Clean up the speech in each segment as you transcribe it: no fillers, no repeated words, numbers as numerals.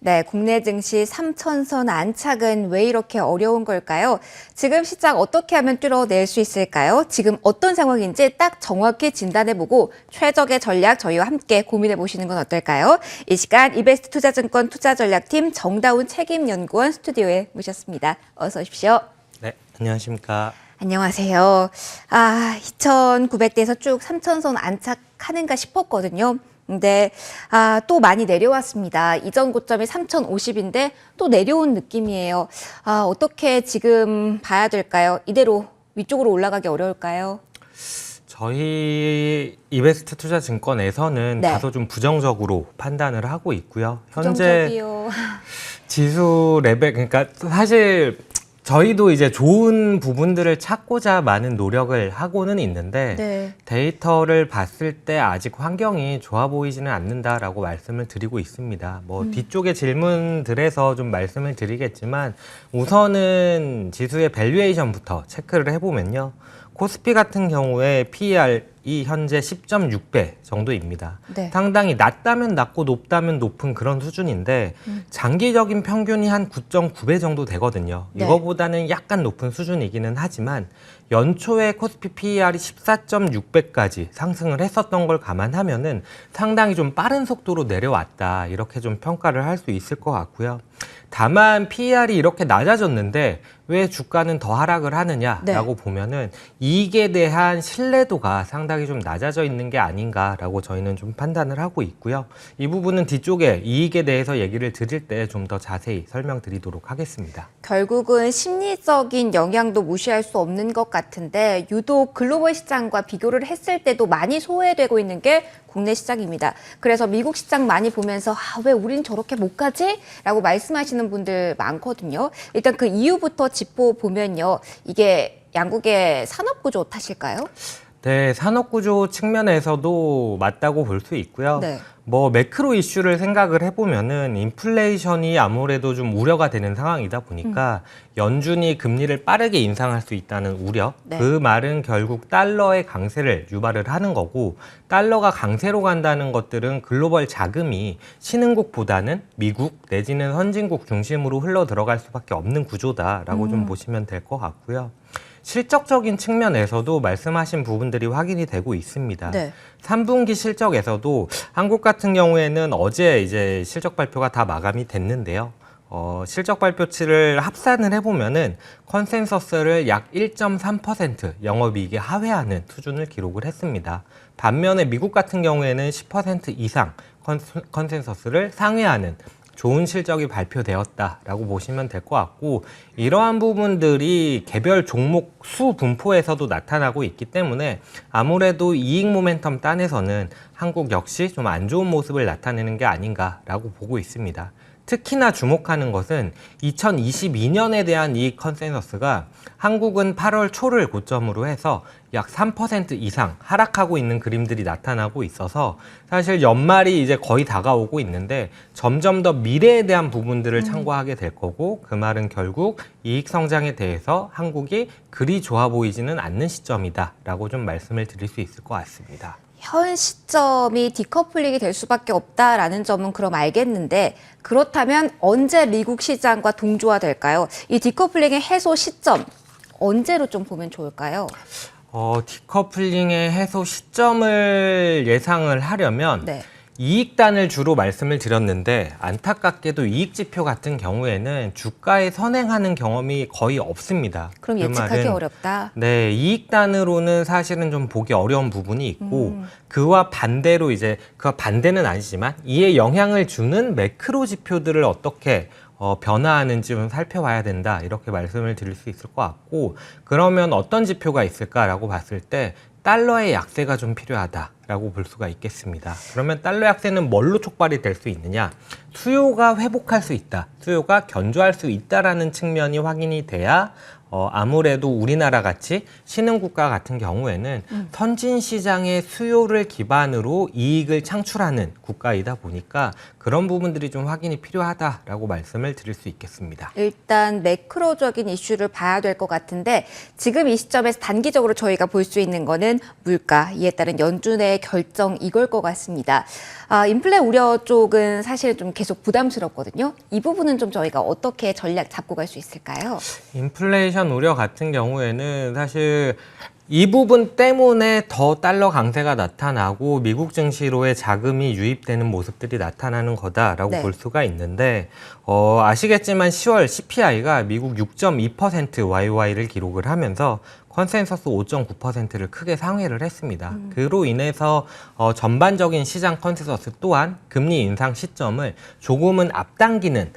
네, 국내 증시 3,000선 안착은 왜 이렇게 어려운 걸까요? 지금 시장 어떻게 하면 뚫어낼 수 있을까요? 지금 어떤 상황인지 딱 정확히 진단해보고 최적의 전략 저희와 함께 고민해보시는 건 어떨까요? 이 시간 이베스트 투자증권 투자전략팀 정다운 책임연구원 스튜디오에 모셨습니다. 어서 오십시오. 네, 안녕하십니까. 안녕하세요. 2,900대에서 쭉 3,000선 안착하는가 싶었거든요. 근데 또 많이 내려왔습니다. 이전 고점이 3,050인데 또 내려온 느낌이에요. 어떻게 지금 봐야 될까요? 이대로 위쪽으로 올라가기 어려울까요? 저희 이베스트 투자증권에서는 네. 다소 좀 부정적으로 판단을 하고 있고요. 부정적이요. 지수 레벨, 그러니까 사실 저희도 이제 좋은 부분들을 찾고자 많은 노력을 하고는 있는데 네. 데이터를 봤을 때 아직 환경이 좋아 보이지는 않는다라고 말씀을 드리고 있습니다. 뒤쪽의 질문들에서 좀 말씀을 드리겠지만 우선은 지수의 밸류에이션부터 체크를 해보면요. 코스피 같은 경우에 PER이 현재 10.6배 정도입니다. 네. 상당히 낮다면 낮고 높다면 높은 그런 수준인데 장기적인 평균이 한 9.9배 정도 되거든요. 네. 이거보다는 약간 높은 수준이기는 하지만 연초에 코스피 PER이 14.6배까지 상승을 했었던 걸 감안하면은 상당히 좀 빠른 속도로 내려왔다. 이렇게 좀 평가를 할 수 있을 것 같고요. 다만 PER이 이렇게 낮아졌는데 왜 주가는 더 하락을 하느냐라고 보면은 이익에 대한 신뢰도가 상당히 좀 낮아져 있는 게 아닌가라고 저희는 좀 판단을 하고 있고요. 이 부분은 뒤쪽에 이익에 대해서 얘기를 드릴 때 좀 더 자세히 설명드리도록 하겠습니다. 결국은 심리적인 영향도 무시할 수 없는 것 같은데 유독 글로벌 시장과 비교를 했을 때도 많이 소외되고 있는 게 국내 시장입니다. 그래서 미국 시장 많이 보면서 왜 우린 저렇게 못 가지? 라고 말씀하시는 분들 많거든요. 일단 그 이유부터 짚어보면요. 이게 양국의 산업구조 탓일까요? 네, 산업구조 측면에서도 맞다고 볼 수 있고요. 네. 매크로 이슈를 생각을 해보면은 인플레이션이 아무래도 좀 우려가 되는 상황이다 보니까 연준이 금리를 빠르게 인상할 수 있다는 우려, 네. 그 말은 결국 달러의 강세를 유발을 하는 거고 달러가 강세로 간다는 것들은 글로벌 자금이 신흥국보다는 미국 내지는 선진국 중심으로 흘러 들어갈 수밖에 없는 구조다라고 좀 보시면 될 것 같고요. 실적적인 측면에서도 말씀하신 부분들이 확인이 되고 있습니다. 네. 3분기 실적에서도 한국 같은 경우에는 어제 이제 실적 발표가 다 마감이 됐는데요. 실적 발표치를 합산을 해보면은 컨센서스를 약 1.3% 영업이익에 하회하는 수준을 기록을 했습니다. 반면에 미국 같은 경우에는 10% 이상 컨센서스를 상회하는 좋은 실적이 발표되었다라고 보시면 될 것 같고 이러한 부분들이 개별 종목 수 분포에서도 나타나고 있기 때문에 아무래도 이익 모멘텀 단에서는 한국 역시 좀 안 좋은 모습을 나타내는 게 아닌가라고 보고 있습니다. 특히나 주목하는 것은 2022년에 대한 이익 컨센서스가 한국은 8월 초를 고점으로 해서 약 3% 이상 하락하고 있는 그림들이 나타나고 있어서 사실 연말이 이제 거의 다가오고 있는데 점점 더 미래에 대한 부분들을 참고하게 될 거고 그 말은 결국 이익 성장에 대해서 한국이 그리 좋아 보이지는 않는 시점이다라고 좀 말씀을 드릴 수 있을 것 같습니다. 현 시점이 디커플링이 될 수밖에 없다라는 점은 그럼 알겠는데 그렇다면 언제 미국 시장과 동조화될까요? 이 디커플링의 해소 시점 언제로 좀 보면 좋을까요? 디커플링의 해소 시점을 예상을 하려면 네. 이익단을 주로 말씀을 드렸는데 안타깝게도 이익 지표 같은 경우에는 주가에 선행하는 경험이 거의 없습니다. 그럼 그 예측하기 말은 어렵다. 네, 이익단으로는 사실은 좀 보기 어려운 부분이 있고 그와 반대로 이제 그와 반대는 아니지만 이에 영향을 주는 매크로 지표들을 어떻게 변화하는지 좀 살펴봐야 된다 이렇게 말씀을 드릴 수 있을 것 같고 그러면 어떤 지표가 있을까라고 봤을 때 달러의 약세가 좀 필요하다라고 볼 수가 있겠습니다. 그러면 달러 약세는 뭘로 촉발이 될 수 있느냐? 수요가 회복할 수 있다. 수요가 견조할 수 있다라는 측면이 확인이 돼야 아무래도 우리나라 같이 신흥국가 같은 경우에는 선진 시장의 수요를 기반으로 이익을 창출하는 국가이다 보니까 그런 부분들이 좀 확인이 필요하다라고 말씀을 드릴 수 있겠습니다. 일단 매크로적인 이슈를 봐야 될 것 같은데 지금 이 시점에서 단기적으로 저희가 볼 수 있는 거는 물가, 이에 따른 연준의 결정 이걸 것 같습니다. 인플레 우려 쪽은 사실 좀 계속 계속 부담스럽거든요. 이 부분은 좀 저희가 어떻게 전략 잡고 갈 수 있을까요? 인플레이션 우려 같은 경우에는 사실 이 부분 때문에 더 달러 강세가 나타나고 미국 증시로의 자금이 유입되는 모습들이 나타나는 거다라고 네. 볼 수가 있는데 아시겠지만 10월 CPI가 미국 6.2% YOY를 기록을 하면서 컨센서스 5.9%를 크게 상회를 했습니다. 그로 인해서 전반적인 시장 컨센서스 또한 금리 인상 시점을 조금은 앞당기는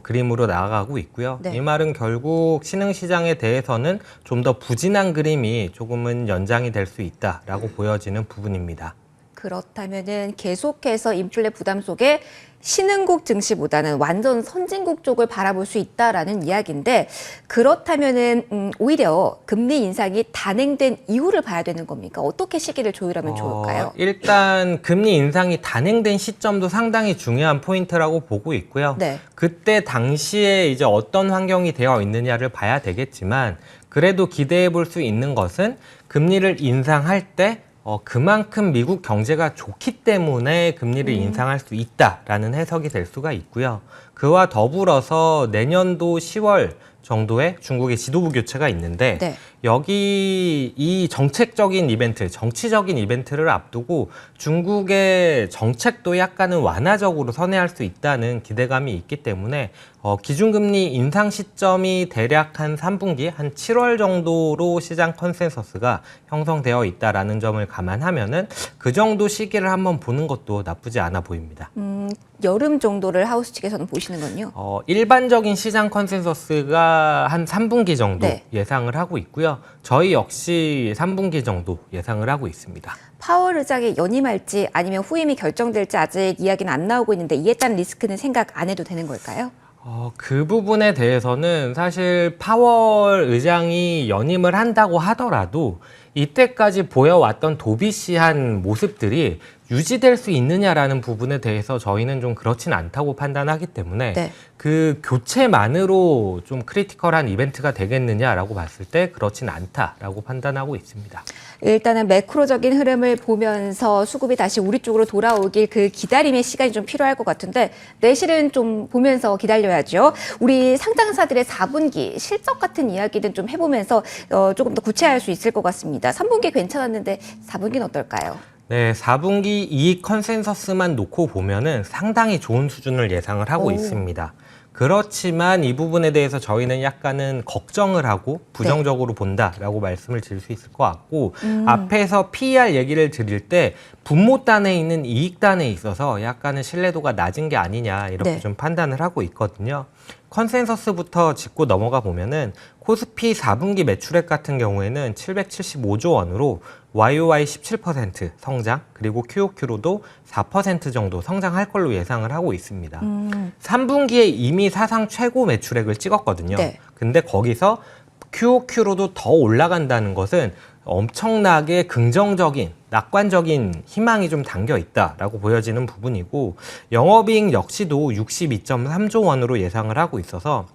그림으로 나아가고 있고요. 네. 이 말은 결국 신흥시장에 대해서는 좀 더 부진한 그림이 조금은 연장이 될 수 있다라고 보여지는 부분입니다. 그렇다면은 계속해서 인플레 부담 속에 신흥국 증시보다는 완전 선진국 쪽을 바라볼 수 있다라는 이야기인데 그렇다면은 오히려 금리 인상이 단행된 이유를 봐야 되는 겁니까? 어떻게 시기를 조율하면 좋을까요? 일단 금리 인상이 단행된 시점도 상당히 중요한 포인트라고 보고 있고요. 네. 그때 당시에 이제 어떤 환경이 되어 있느냐를 봐야 되겠지만 그래도 기대해 볼 수 있는 것은 금리를 인상할 때 그만큼 미국 경제가 좋기 때문에 금리를 인상할 수 있다라는 해석이 될 수가 있고요. 그와 더불어서 내년도 10월 정도에 중국의 지도부 교체가 있는데 네. 여기 이 정책적인 이벤트, 정치적인 이벤트를 앞두고 중국의 정책도 약간은 완화적으로 선회할 수 있다는 기대감이 있기 때문에 기준금리 인상 시점이 대략 한 3분기, 한 7월 정도로 시장 컨센서스가 형성되어 있다라는 점을 감안하면은 그 정도 시기를 한번 보는 것도 나쁘지 않아 보입니다. 여름 정도를 하우스 측에서는 보시는 건요? 일반적인 시장 컨센서스가 한 3분기 정도 네. 예상을 하고 있고요. 저희 역시 3분기 정도 예상을 하고 있습니다. 파월 의장이 연임할지 아니면 후임이 결정될지 아직 이야기는 안 나오고 있는데 이에 따른 리스크는 생각 안 해도 되는 걸까요? 그 부분에 대해서는 사실 파월 의장이 연임을 한다고 하더라도 이때까지 보여왔던 도비시한 모습들이 유지될 수 있느냐라는 부분에 대해서 저희는 좀 그렇진 않다고 판단하기 때문에 네. 그 교체만으로 좀 크리티컬한 이벤트가 되겠느냐라고 봤을 때 그렇진 않다라고 판단하고 있습니다. 일단은 매크로적인 흐름을 보면서 수급이 다시 우리 쪽으로 돌아오길 그 기다림의 시간이 좀 필요할 것 같은데 내실은 좀 보면서 기다려야죠. 우리 상장사들의 4분기 실적 같은 이야기는 좀 해보면서 조금 더 구체화할 수 있을 것 같습니다. 3분기 괜찮았는데 4분기는 어떨까요? 네, 4분기 이익 컨센서스만 놓고 보면은 상당히 좋은 수준을 예상을 하고 있습니다. 그렇지만 이 부분에 대해서 저희는 약간은 걱정을 하고 부정적으로 본다라고 말씀을 드릴 수 있을 것 같고 앞에서 PER 얘기를 드릴 때 분모단에 있는 이익단에 있어서 약간은 신뢰도가 낮은 게 아니냐 이렇게 네. 좀 판단을 하고 있거든요. 컨센서스부터 짚고 넘어가 보면은 코스피 4분기 매출액 같은 경우에는 775조 원으로 YOY 17% 성장, 그리고 QOQ로도 4% 정도 성장할 걸로 예상을 하고 있습니다. 3분기에 이미 사상 최고 매출액을 찍었거든요. 네. 근데 거기서 QOQ로도 더 올라간다는 것은 엄청나게 긍정적인, 낙관적인 희망이 좀 담겨 있다라고 보여지는 부분이고 영업이익 역시도 62.3조 원으로 예상을 하고 있어서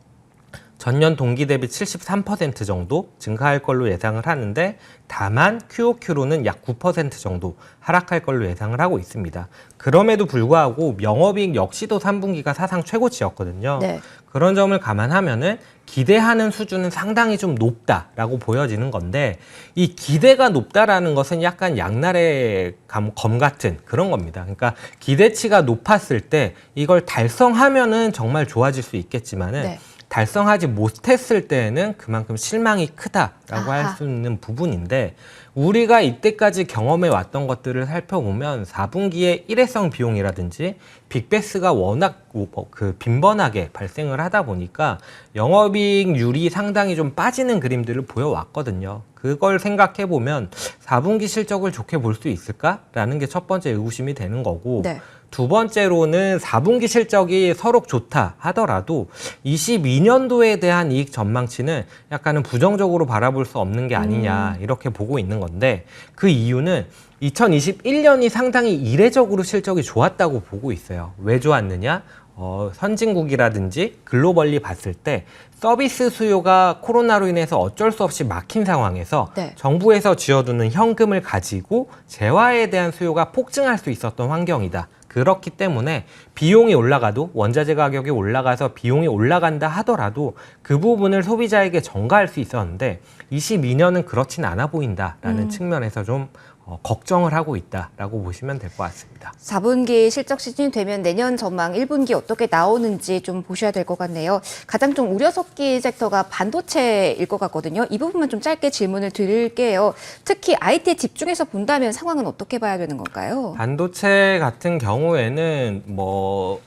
전년 동기 대비 73% 정도 증가할 걸로 예상을 하는데 다만 QOQ로는 약 9% 정도 하락할 걸로 예상을 하고 있습니다. 그럼에도 불구하고 영업이익 역시도 3분기가 사상 최고치였거든요. 네. 그런 점을 감안하면은 기대하는 수준은 상당히 좀 높다라고 보여지는 건데 이 기대가 높다라는 것은 약간 양날의 검 같은 그런 겁니다. 그러니까 기대치가 높았을 때 이걸 달성하면은 정말 좋아질 수 있겠지만은 네. 달성하지 못했을 때에는 그만큼 실망이 크다라고 할 수 있는 부분인데 우리가 이때까지 경험해 왔던 것들을 살펴보면 4분기에 일회성 비용이라든지 빅베스가 워낙 빈번하게 발생을 하다 보니까 영업이익률이 상당히 좀 빠지는 그림들을 보여왔거든요. 그걸 생각해 보면 4분기 실적을 좋게 볼 수 있을까라는 게 첫 번째 의구심이 되는 거고 네. 두 번째로는 4분기 실적이 서로 좋다 하더라도 22년도에 대한 이익 전망치는 약간은 부정적으로 바라볼 수 없는 게 아니냐 이렇게 보고 있는 건데 그 이유는 2021년이 상당히 이례적으로 실적이 좋았다고 보고 있어요. 왜 좋았느냐? 선진국이라든지 글로벌리 봤을 때 서비스 수요가 코로나로 인해서 어쩔 수 없이 막힌 상황에서 네. 정부에서 쥐어두는 현금을 가지고 재화에 대한 수요가 폭증할 수 있었던 환경이다. 그렇기 때문에 비용이 올라가도 원자재 가격이 올라가서 비용이 올라간다 하더라도 그 부분을 소비자에게 전가할 수 있었는데 22년은 그렇진 않아 보인다라는 측면에서 좀 걱정을 하고 있다라고 보시면 될 것 같습니다. 4분기 실적 시즌이 되면 내년 전망 1분기 어떻게 나오는지 좀 보셔야 될 것 같네요. 가장 좀 우려 섞인 섹터가 반도체일 것 같거든요. 이 부분만 좀 짧게 질문을 드릴게요. 특히 IT에 집중해서 본다면 상황은 어떻게 봐야 되는 건가요? 반도체 같은 경우에는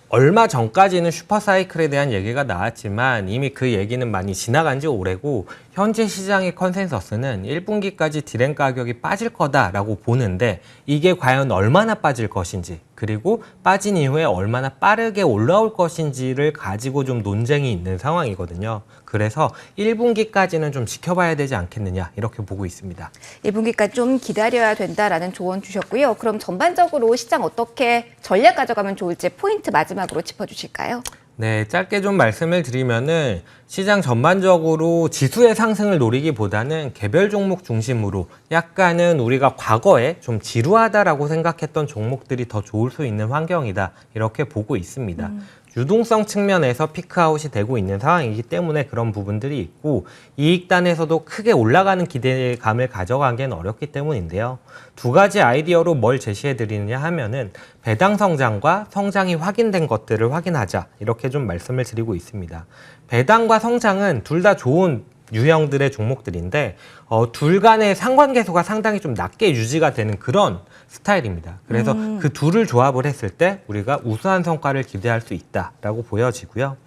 얼마 전까지는 슈퍼사이클에 대한 얘기가 나왔지만 이미 그 얘기는 많이 지나간 지 오래고 현재 시장의 컨센서스는 1분기까지 디램 가격이 빠질 거다라고 보는데 이게 과연 얼마나 빠질 것인지 그리고 빠진 이후에 얼마나 빠르게 올라올 것인지를 가지고 좀 논쟁이 있는 상황이거든요. 그래서 1분기까지는 좀 지켜봐야 되지 않겠느냐 이렇게 보고 있습니다. 1분기까지 좀 기다려야 된다라는 조언 주셨고요. 그럼 전반적으로 시장 어떻게 전략 가져가면 좋을지 포인트 마지막으로 짚어주실까요? 네, 짧게 좀 말씀을 드리면은 시장 전반적으로 지수의 상승을 노리기보다는 개별 종목 중심으로 약간은 우리가 과거에 좀 지루하다라고 생각했던 종목들이 더 좋을 수 있는 환경이다 이렇게 보고 있습니다. 유동성 측면에서 피크아웃이 되고 있는 상황이기 때문에 그런 부분들이 있고 이익단에서도 크게 올라가는 기대감을 가져가기엔 어렵기 때문인데요. 두 가지 아이디어로 뭘 제시해 드리느냐 하면은 배당 성장과 성장이 확인된 것들을 확인하자 이렇게 좀 말씀을 드리고 있습니다. 배당과 성장은 둘 다 좋은 유형들의 종목들인데 둘 간의 상관계수가 상당히 좀 낮게 유지가 되는 그런 스타일입니다. 그래서 그 둘을 조합을 했을 때 우리가 우수한 성과를 기대할 수 있다라고 보여지고요.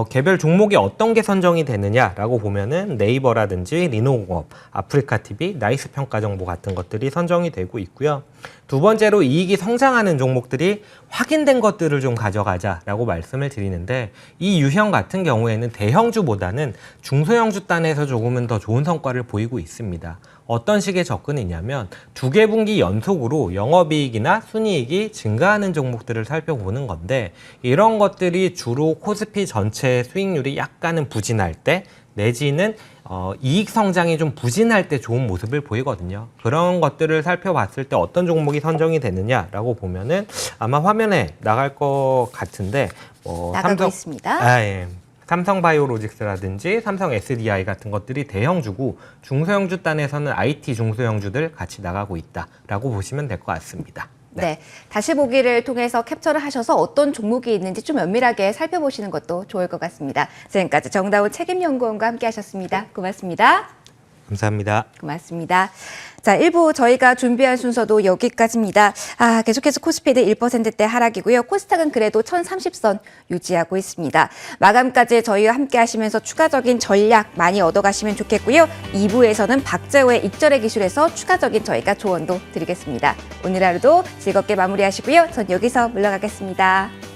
개별 종목이 어떤 게 선정이 되느냐라고 보면은 네이버라든지 리노공업, 아프리카TV, 나이스평가정보 같은 것들이 선정이 되고 있고요. 두 번째로 이익이 성장하는 종목들이 확인된 것들을 좀 가져가자라고 말씀을 드리는데 이 유형 같은 경우에는 대형주보다는 중소형주 단에서 조금은 더 좋은 성과를 보이고 있습니다. 어떤 식의 접근이냐면 두 개 분기 연속으로 영업이익이나 순이익이 증가하는 종목들을 살펴보는 건데 이런 것들이 주로 코스피 전체 수익률이 약간은 부진할 때 내지는 이익 성장이 좀 부진할 때 좋은 모습을 보이거든요. 그런 것들을 살펴봤을 때 어떤 종목이 선정이 되느냐라고 보면은 아마 화면에 나갈 것 같은데 나가고 있습니다. 예. 삼성바이오로직스라든지 삼성 SDI 같은 것들이 대형주고 중소형주 단에서는 IT 중소형주들 같이 나가고 있다라고 보시면 될 것 같습니다. 네, 다시 보기를 통해서 캡처를 하셔서 어떤 종목이 있는지 좀 면밀하게 살펴보시는 것도 좋을 것 같습니다. 지금까지 정다운 책임연구원과 함께 하셨습니다. 고맙습니다. 감사합니다. 고맙습니다. 자, 1부 저희가 준비한 순서도 여기까지입니다. 계속해서 코스피드 1%대 하락이고요. 코스닥은 그래도 1030선 유지하고 있습니다. 마감까지 저희와 함께 하시면서 추가적인 전략 많이 얻어가시면 좋겠고요. 2부에서는 박재호의 익절의 기술에서 추가적인 저희가 조언도 드리겠습니다. 오늘 하루도 즐겁게 마무리하시고요. 전 여기서 물러가겠습니다.